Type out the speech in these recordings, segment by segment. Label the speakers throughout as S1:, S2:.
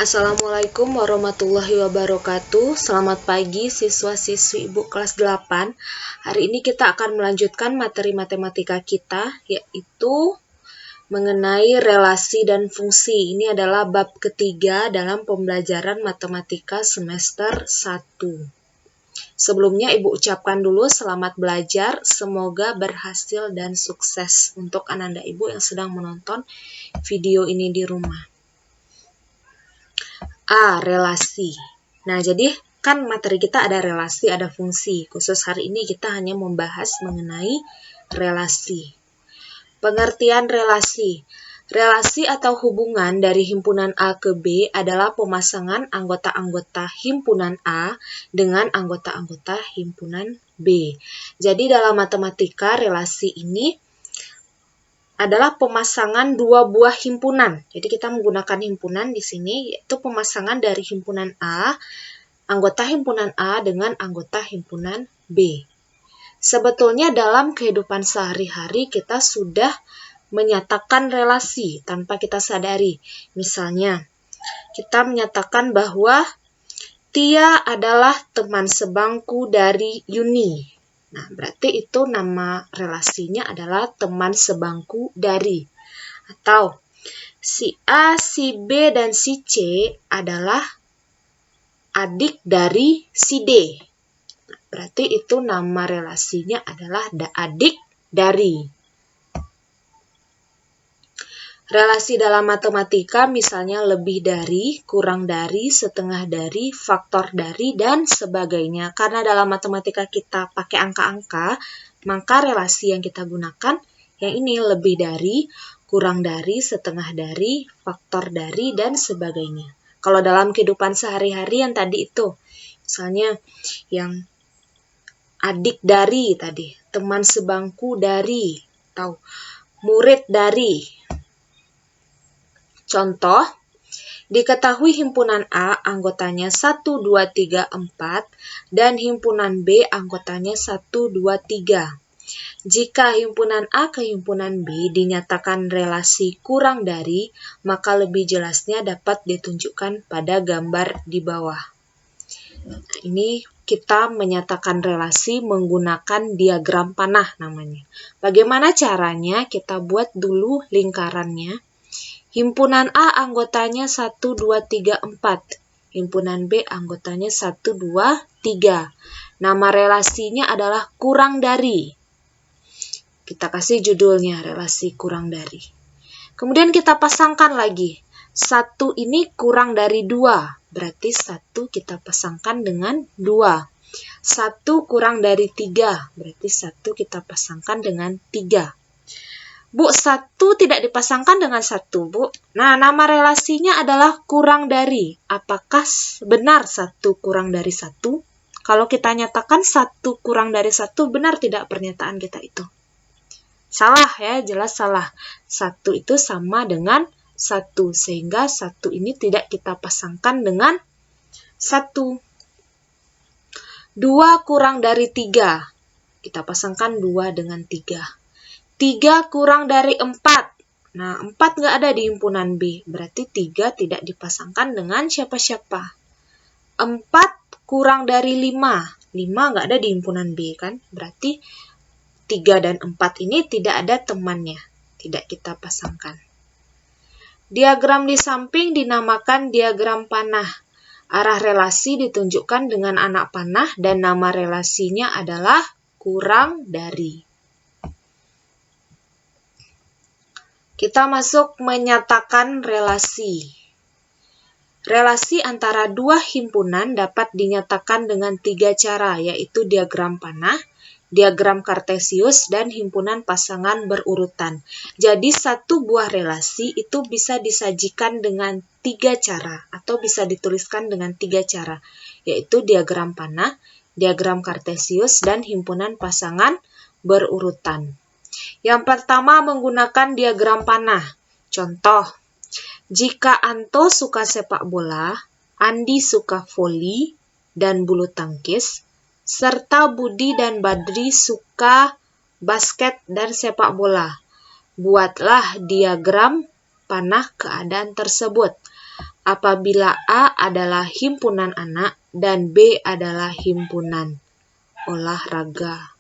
S1: Assalamualaikum warahmatullahi wabarakatuh. Selamat pagi siswa-siswi Ibu kelas 8. Hari ini kita akan melanjutkan materi matematika kita, yaitu mengenai relasi dan fungsi. Ini adalah bab ketiga dalam pembelajaran matematika semester 1. Sebelumnya Ibu ucapkan dulu selamat belajar, semoga berhasil dan sukses untuk Ananda Ibu yang sedang menonton video ini di rumah. Relasi. Nah, jadi kan materi kita ada relasi, ada fungsi. Khusus hari ini kita hanya membahas mengenai relasi. Pengertian relasi. Relasi atau hubungan dari himpunan A ke B adalah pemasangan anggota-anggota himpunan A dengan anggota-anggota himpunan B. Jadi dalam matematika relasi ini adalah pemasangan dua buah himpunan. Jadi kita menggunakan himpunan di sini yaitu pemasangan dari himpunan A, anggota himpunan A dengan anggota himpunan B. Sebetulnya dalam kehidupan sehari-hari kita sudah menyatakan relasi tanpa kita sadari. Misalnya, kita menyatakan bahwa Tia adalah teman sebangku dari Yuni. Nah, berarti itu nama relasinya adalah teman sebangku dari. Atau si A, si B, dan si C adalah adik dari si D. Nah, berarti itu nama relasinya adalah adik dari. Relasi dalam matematika misalnya lebih dari, kurang dari, setengah dari, faktor dari, dan sebagainya. Karena dalam matematika kita pakai angka-angka, maka relasi yang kita gunakan yang ini lebih dari, kurang dari, setengah dari, faktor dari, dan sebagainya. Kalau dalam kehidupan sehari-hari yang tadi itu, misalnya yang adik dari tadi, teman sebangku dari, atau murid dari. Contoh, diketahui himpunan A anggotanya 1, 2, 3, 4 dan himpunan B anggotanya 1, 2, 3. Jika himpunan A ke himpunan B dinyatakan relasi kurang dari, maka lebih jelasnya dapat ditunjukkan pada gambar di bawah. Nah, ini kita menyatakan relasi menggunakan diagram panah namanya. Bagaimana caranya? Kita buat dulu lingkarannya. Himpunan A anggotanya 1, 2, 3, 4. Himpunan B anggotanya 1, 2, 3. Nama relasinya adalah kurang dari. Kita kasih judulnya relasi kurang dari. Kemudian kita pasangkan lagi. 1 ini kurang dari 2. Berarti 1 kita pasangkan dengan 2. 1 kurang dari 3. Berarti 1 kita pasangkan dengan 3. Bu, 1 tidak dipasangkan dengan 1, Bu. Nah, nama relasinya adalah kurang dari. Apakah benar 1 kurang dari 1? Kalau kita nyatakan 1 kurang dari 1, benar tidak pernyataan kita itu? Salah ya, jelas salah. 1 itu sama dengan 1, sehingga 1 ini tidak kita pasangkan dengan 1. 2 kurang dari 3. Kita pasangkan 2 dengan 3. 3 kurang dari 4. Nah, 4 nggak ada di himpunan B. Berarti 3 tidak dipasangkan dengan siapa-siapa. 4 kurang dari 5. 5 nggak ada di himpunan B kan? Berarti 3 dan 4 ini tidak ada temannya. Tidak kita pasangkan. Diagram di samping dinamakan diagram panah. Arah relasi ditunjukkan dengan anak panah dan nama relasinya adalah kurang dari. Kita masuk menyatakan relasi. Relasi antara dua himpunan dapat dinyatakan dengan 3 cara, yaitu diagram panah, diagram kartesius, dan himpunan pasangan berurutan. Jadi satu buah relasi itu bisa disajikan dengan 3 cara, atau bisa dituliskan dengan 3 cara, yaitu diagram panah, diagram kartesius, dan himpunan pasangan berurutan. Yang pertama menggunakan diagram panah. Contoh, jika Anto suka sepak bola, Andi suka voli dan bulu tangkis, serta Budi dan Badri suka basket dan sepak bola. Buatlah diagram panah keadaan tersebut. apabila A adalah himpunan anak dan B adalah himpunan olahraga.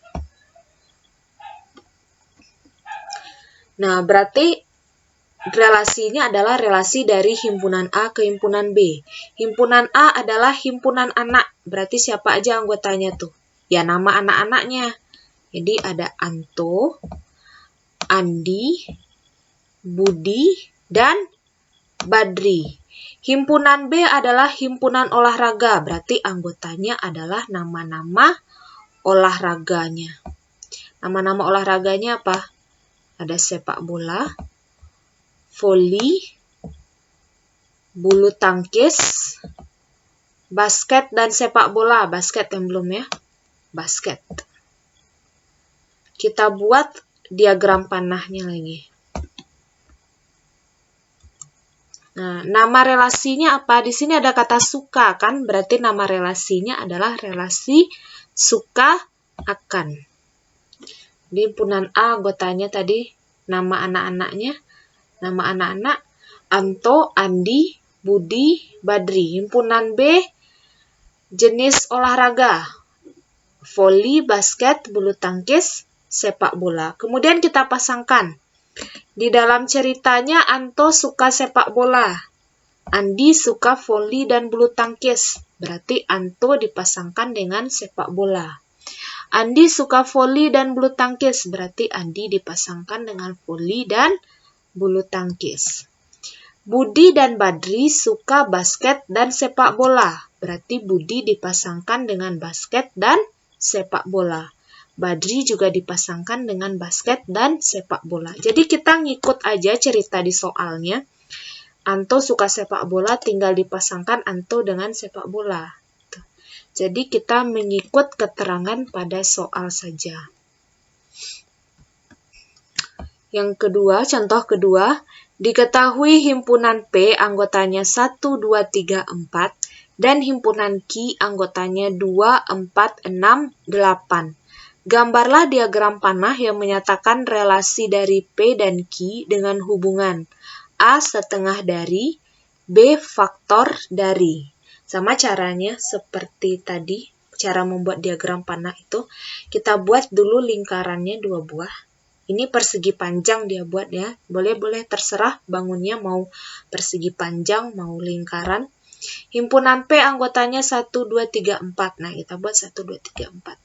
S1: Nah, berarti relasinya adalah relasi dari himpunan A ke himpunan B. Himpunan A adalah himpunan anak, berarti siapa aja anggotanya tuh? Ya, nama anak-anaknya. Jadi ada Anto, Andi, Budi, dan Badri. Himpunan B adalah himpunan olahraga, berarti anggotanya adalah nama-nama olahraganya. Nama-nama olahraganya apa? Ada sepak bola, voli, bulu tangkis, basket, dan sepak bola. Basket yang belum ya? Basket. Kita buat diagram panahnya lagi. Nah, nama relasinya apa? Di sini ada kata suka kan? Berarti nama relasinya adalah relasi suka akan. Di himpunan A anggotanya tadi nama anak-anaknya, nama anak-anak Anto, Andi, Budi, Badri. Himpunan B jenis olahraga, voli, basket, bulu tangkis, sepak bola. Kemudian kita pasangkan. Di dalam ceritanya Anto suka sepak bola, Andi suka voli dan bulu tangkis. Berarti Anto dipasangkan dengan sepak bola. Andi suka voli dan bulu tangkis, berarti Andi dipasangkan dengan voli dan bulu tangkis. Budi dan Badri suka basket dan sepak bola, berarti Budi dipasangkan dengan basket dan sepak bola. Badri juga dipasangkan dengan basket dan sepak bola. Jadi kita ngikut aja cerita di soalnya. Anto suka sepak bola, tinggal dipasangkan Anto dengan sepak bola. Jadi kita mengikut keterangan pada soal saja. Yang kedua, contoh kedua, diketahui himpunan P anggotanya 1, 2, 3, 4 dan himpunan Q anggotanya 2, 4, 6, 8. Gambarlah diagram panah yang menyatakan relasi dari P dan Q dengan hubungan A setengah dari, B faktor dari. Sama caranya seperti tadi, cara membuat diagram panah itu, kita buat dulu lingkarannya 2 buah. Ini persegi panjang dia buat ya, boleh-boleh terserah bangunnya mau persegi panjang, mau lingkaran. Himpunan P anggotanya 1, 2, 3, 4. Nah, kita buat 1, 2, 3, 4.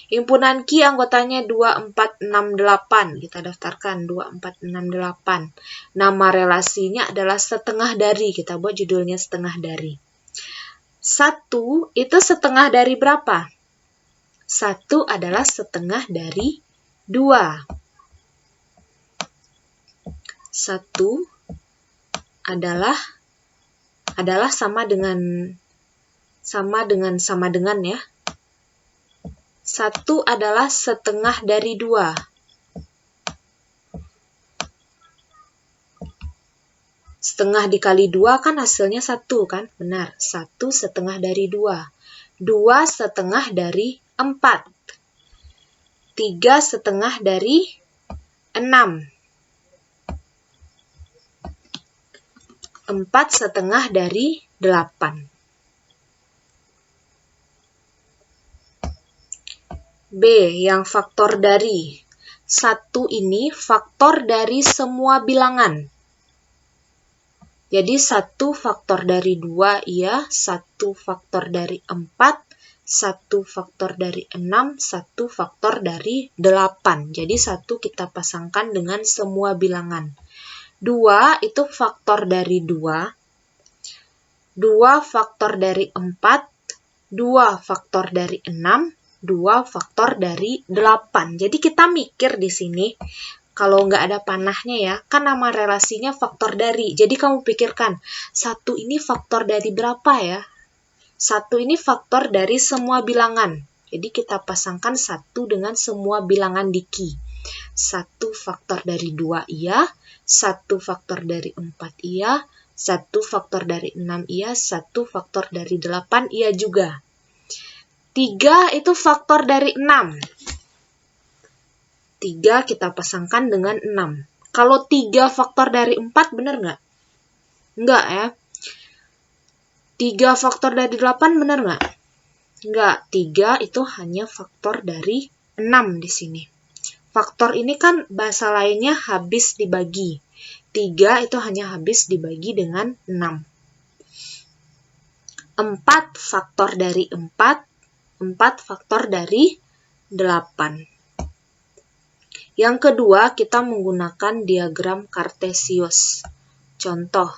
S1: Himpunan Q anggotanya 2, 4, 6, 8. Kita daftarkan 2, 4, 6, 8. Nama relasinya adalah setengah dari, kita buat judulnya setengah dari. 1 itu setengah dari berapa? 1 adalah setengah dari 2. 1 adalah sama dengan ya. 1 adalah setengah dari 2. Setengah dikali 2 kan hasilnya 1 kan? Benar, 1 setengah dari 2. 2 setengah dari 4. 3 setengah dari 6. 4 setengah dari 8. B. Yang faktor dari. 1 ini faktor dari semua bilangan. Jadi 1 faktor dari 2 iya, 1 faktor dari 4, 1 faktor dari 6, 1 faktor dari 8. Jadi 1 kita pasangkan dengan semua bilangan. 2 itu faktor dari 2, 2 faktor dari 4, 2 faktor dari 6, 2 faktor dari 8. Jadi kita mikir di sini, kalau nggak ada panahnya ya, kan nama relasinya faktor dari. Jadi kamu pikirkan, 1 ini faktor dari berapa ya? 1 ini faktor dari semua bilangan. Jadi kita pasangkan 1 dengan semua bilangan di Q. 1 faktor dari 2 iya, 1 faktor dari 4 iya, 1 faktor dari 6 iya, 1 faktor dari 8 iya juga. 3 itu faktor dari 6. 3 kita pasangkan dengan 6. Kalau 3 faktor dari 4 benar nggak? Enggak ya. 3 faktor dari 8 benar nggak? Nggak, 3 itu hanya faktor dari 6 di sini. Faktor ini kan bahasa lainnya habis dibagi. 3 itu hanya habis dibagi dengan 6. 4 faktor dari 4, 4 faktor dari 8. Yang kedua, kita menggunakan diagram Kartesius. Contoh,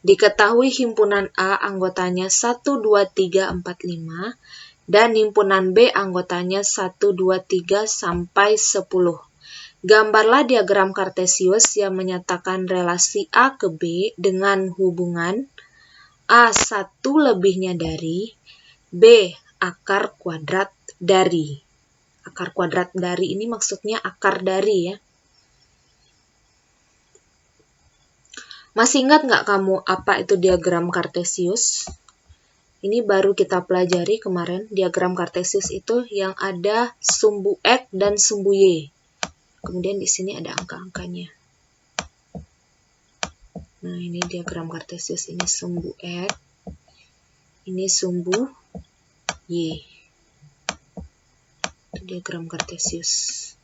S1: diketahui himpunan A anggotanya 1, 2, 3, 4, 5, dan himpunan B anggotanya 1, 2, 3, sampai 10. Gambarlah diagram Kartesius yang menyatakan relasi A ke B dengan hubungan A1 lebihnya dari B akar kuadrat dari. Akar kuadrat dari ini maksudnya akar dari ya. Masih ingat nggak kamu apa itu diagram Kartesius? Ini baru kita pelajari kemarin. Diagram Kartesius itu yang ada sumbu X dan sumbu Y. Kemudian di sini ada angka-angkanya. Nah, ini diagram Kartesius. Ini sumbu X. Ini sumbu Y. Itu diagram Kartesius.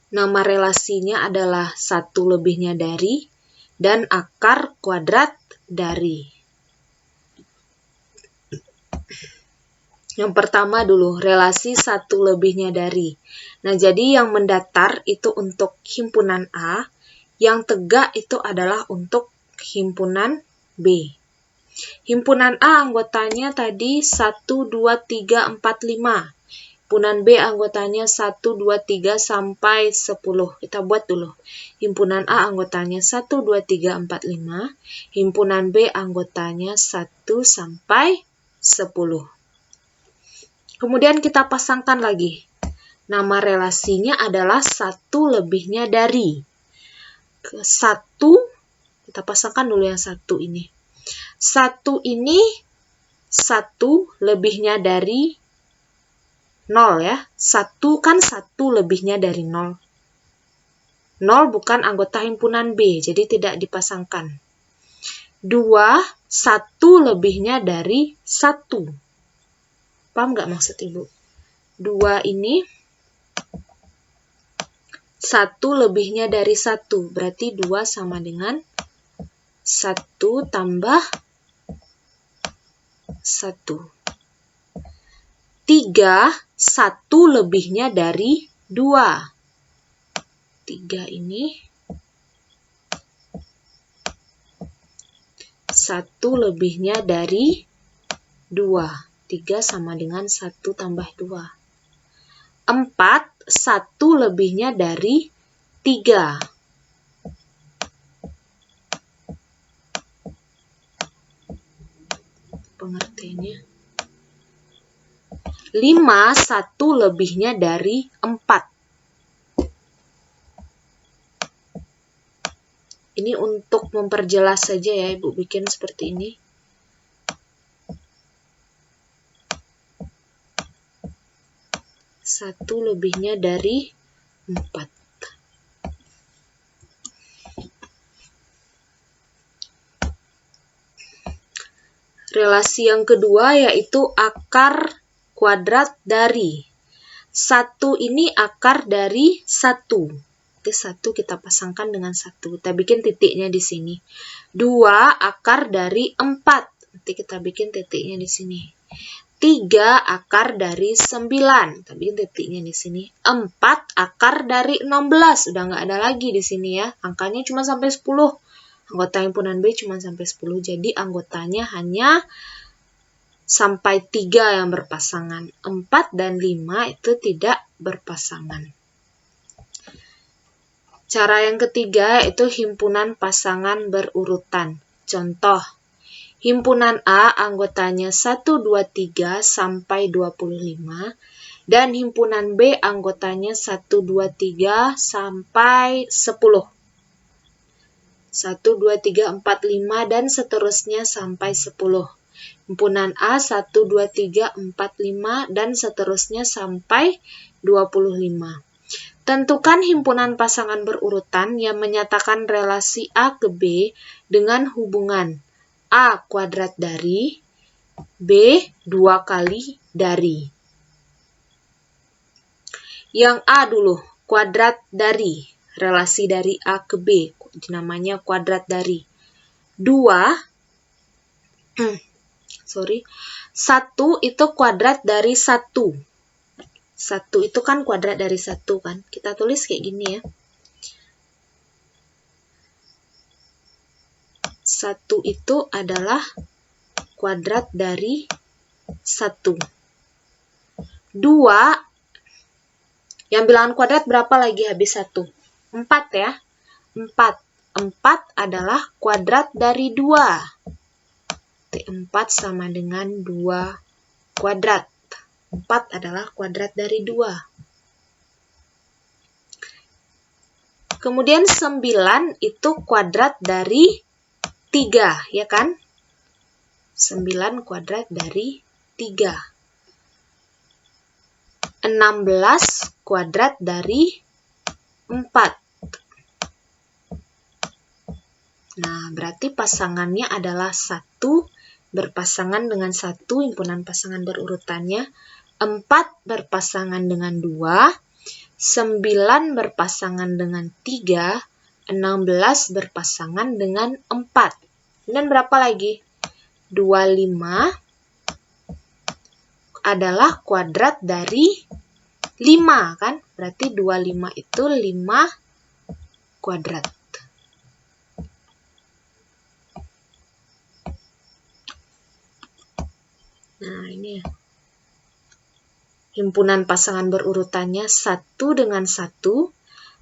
S1: Nama relasinya adalah 1 lebihnya dari dan akar kuadrat dari. Yang pertama dulu, relasi 1 lebihnya dari. Nah, jadi yang mendatar itu untuk himpunan A, yang tegak itu adalah untuk himpunan B. Himpunan A anggotanya tadi 1, 2, 3, 4, 5. Himpunan B anggotanya 1, 2, 3, sampai 10. Kita buat dulu. Himpunan A anggotanya 1, 2, 3, 4, 5. Himpunan B anggotanya 1 sampai 10. Kemudian kita pasangkan lagi. Nama relasinya adalah 1 lebihnya dari. 1, kita pasangkan dulu yang 1 ini. 1 ini 1 lebihnya dari 0 ya. 1 kan 1 lebihnya dari 0. 0 bukan anggota himpunan B, jadi tidak dipasangkan. 2, 1 lebihnya dari 1. Paham nggak maksud Ibu? 2 ini 1 lebihnya dari 1, berarti 2 sama dengan 1 tambah 1. 3, 1 lebihnya dari 2. 3 ini 1 lebihnya dari 2. 3 sama dengan 1 tambah 2. 4, 1 lebihnya dari 3. Pengertiannya. 5, 1 lebihnya dari 4. Ini untuk memperjelas saja ya, Ibu bikin seperti ini. 1 lebihnya dari 4. Relasi yang kedua yaitu akar kuadrat dari. 1 ini akar dari 1. Oke, 1 kita pasangkan dengan 1. Kita bikin titiknya di sini. 2 akar dari 4. Nanti kita bikin titiknya di sini. 3 akar dari 9. Kita bikin titiknya di sini. 4 akar dari 16. Udah nggak ada lagi di sini ya. Angkanya cuma sampai 10. Anggota himpunan B cuma sampai 10. Jadi anggotanya hanya sampai 3 yang berpasangan. 4 dan 5 itu tidak berpasangan. Cara yang ketiga yaitu himpunan pasangan berurutan. Contoh, himpunan A anggotanya 1, 2, 3 sampai 25 dan himpunan B anggotanya 1, 2, 3 sampai 10. 1, 2, 3, 4, 5 dan seterusnya sampai 10. Himpunan A 1, 2, 3, 4, 5 dan seterusnya sampai 25. Tentukan himpunan pasangan berurutan yang menyatakan relasi A ke B dengan hubungan A kuadrat dari B 2 kali dari. Yang A dulu, kuadrat dari, relasi dari A ke B, namanya kuadrat dari. 1 itu kuadrat dari 1. 1 itu kan kuadrat dari 1 kan. Kita tulis kayak gini ya. 1 itu adalah kuadrat dari 1. 2, yang bilangan kuadrat berapa lagi habis 1? 4 ya. 4 adalah kuadrat dari 2. T4 sama dengan 2 kuadrat. 4 adalah kuadrat dari 2. Kemudian 9 itu kuadrat dari 3, ya kan? 9 kuadrat dari 3. 16 kuadrat dari 4. Nah, berarti pasangannya adalah 1 berpasangan dengan 1, himpunan pasangan berurutannya. 4 berpasangan dengan 2, 9 berpasangan dengan 3, 16 berpasangan dengan 4. Dan berapa lagi? 25 adalah kuadrat dari 5, kan? Berarti 25 itu 5 kuadrat. Nah, ini ya. Himpunan pasangan berurutannya 1 dengan 1,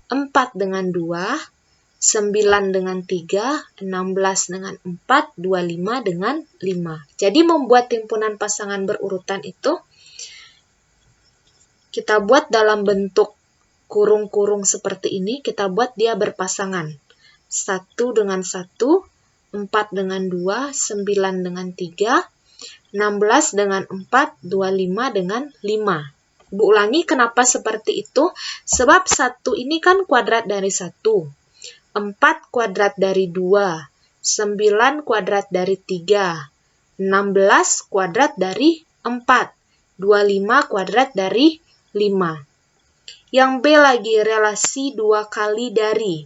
S1: 4 dengan 2, 9 dengan 3, 16 dengan 4, 25 dengan 5. Jadi membuat himpunan pasangan berurutan itu kita buat dalam bentuk kurung-kurung seperti ini, kita buat dia berpasangan. 1 dengan 1, 4 dengan 2, 9 dengan 3, 16 dengan 4, 25 dengan 5. Ibu ulangi kenapa seperti itu? Sebab 1 ini kan kuadrat dari 1. 4 kuadrat dari 2. 9 kuadrat dari 3. 16 kuadrat dari 4. 25 kuadrat dari 5. Yang B lagi, relasi 2 kali dari.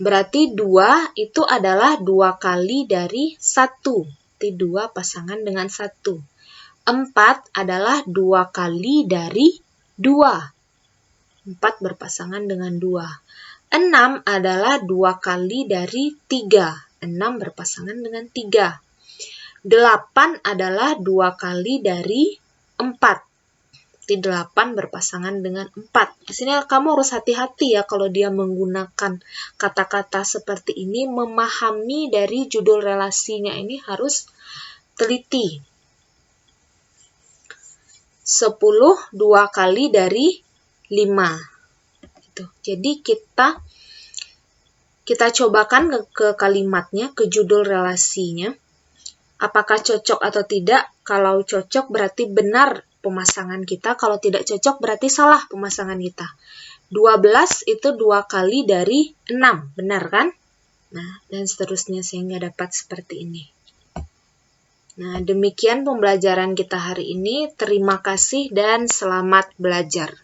S1: Berarti 2 itu adalah 2 kali dari 1. Berarti 2 pasangan dengan 1. 4 adalah 2 kali dari 2. 4 berpasangan dengan 2. 6 adalah 2 kali dari 3. 6 berpasangan dengan 3. 8 adalah 2 kali dari 4. 8 berpasangan dengan 4. Di sini kamu harus hati-hati ya kalau dia menggunakan kata-kata seperti ini, memahami dari judul relasinya ini harus teliti. 10 2 kali dari 5. Gitu. Jadi kita cobakan ke kalimatnya, ke judul relasinya. Apakah cocok atau tidak? Kalau cocok berarti benar pemasangan kita, kalau tidak cocok berarti salah pemasangan kita. 12 itu 2 kali dari 6, benar kan? Nah, dan seterusnya sehingga dapat seperti ini. Nah, demikian pembelajaran kita hari ini. Terima kasih dan selamat belajar.